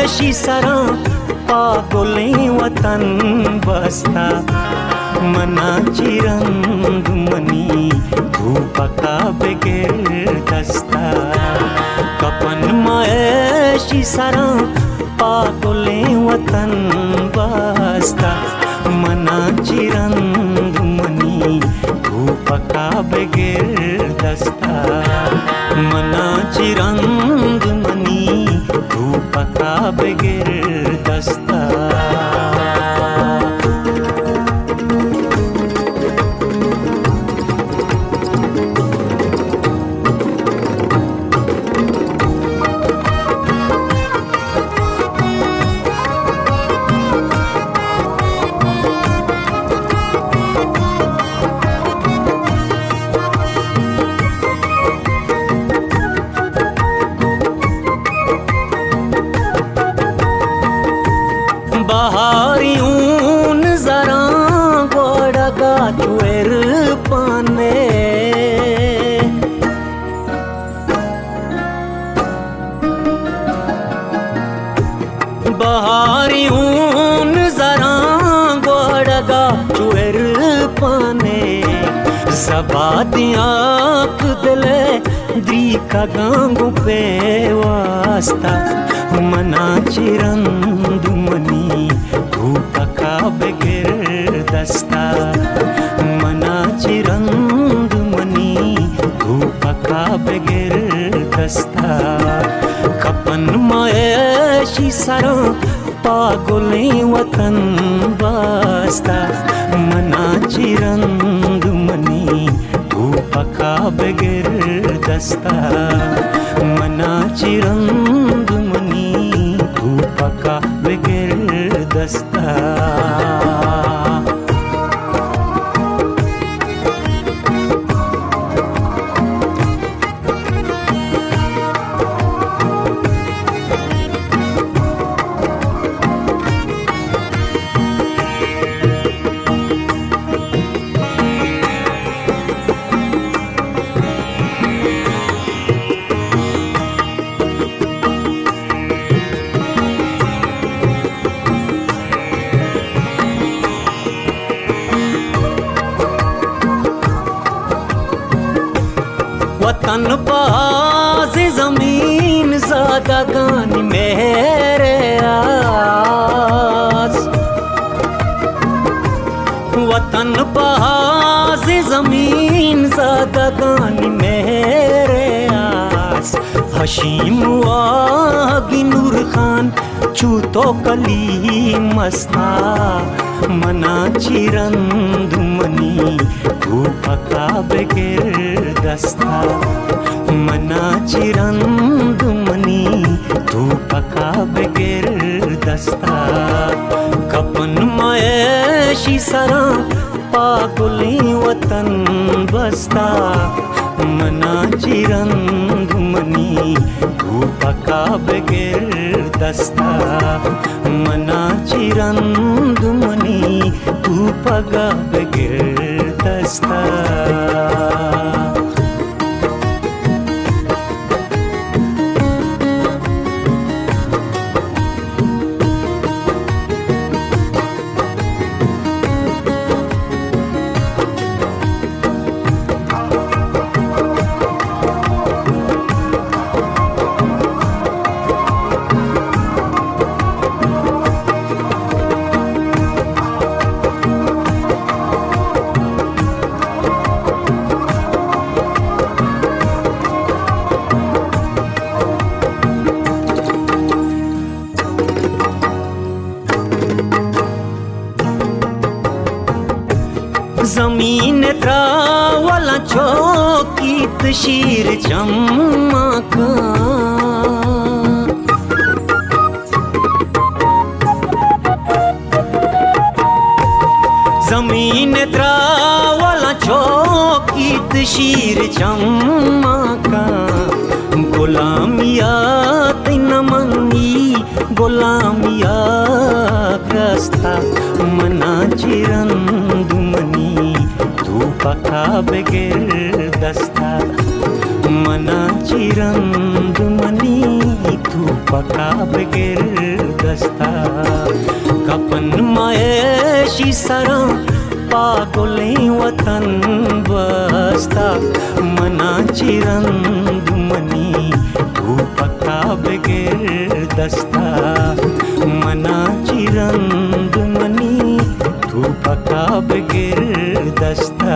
सरा पागोलें वतन बसता मनाची रंगमणी धूपका बेगेर दस्ता कपन महेशी सरा पागोलें वतन बसता मनाची रंगमणी धूपका बेगेर दस्ता मनाची रंगमणी धूपका बेगेर दस्ता बहारियून जरा गोड़गा चुएर पाने बहारियून जरा गोड़गा चुएर पाने जबादियाँ कुदले द्री का गांगु पे वास्ता मनाची रंगमणी धूपका बेगेर दस्ता मनाची रंगमणी धूपका बेगेर दस्ता कपन महेशी सरा पागोलें वतन बसता मनाची रंगमणी धूपका बेगेर दस्ता मनाची रंगमणी धूपका बेगेर दस्ता वतन पास जमीन ज़्यादा गानी मेरे आस वतन पास जमीन ज़्यादा गानी मेरे आस हशीम वागी नूर खान चूतो कली मस्ता मनाची रंगमणी धूपका बेगेर दस्ता मनाची रंगमणी धूपका बेगेर दस्ता कपन महेशी सरा पागोलें वतन बसता मनाची रंगमणी धूपका बेगेर दस्ता मनाची रंगमणी धूपका बेगेर दस्ता जमीन त्रावला चौकीत शीर चमका जमीन त्रावला चौकीत शीर चमका गुलामिया तीन मंगी गुलामिया ग्रस्ता मनाची रंगमणी धूपका बेगेर दस्ता मनाची रंगमणी धूप पका बगैर दस्ता कपन मायेशी सरा पागोले वतन बसता मनाची रणधुमनी तू पका बगैर दस्ता मनाची रणधुमनी तू पका बगैर दस्ता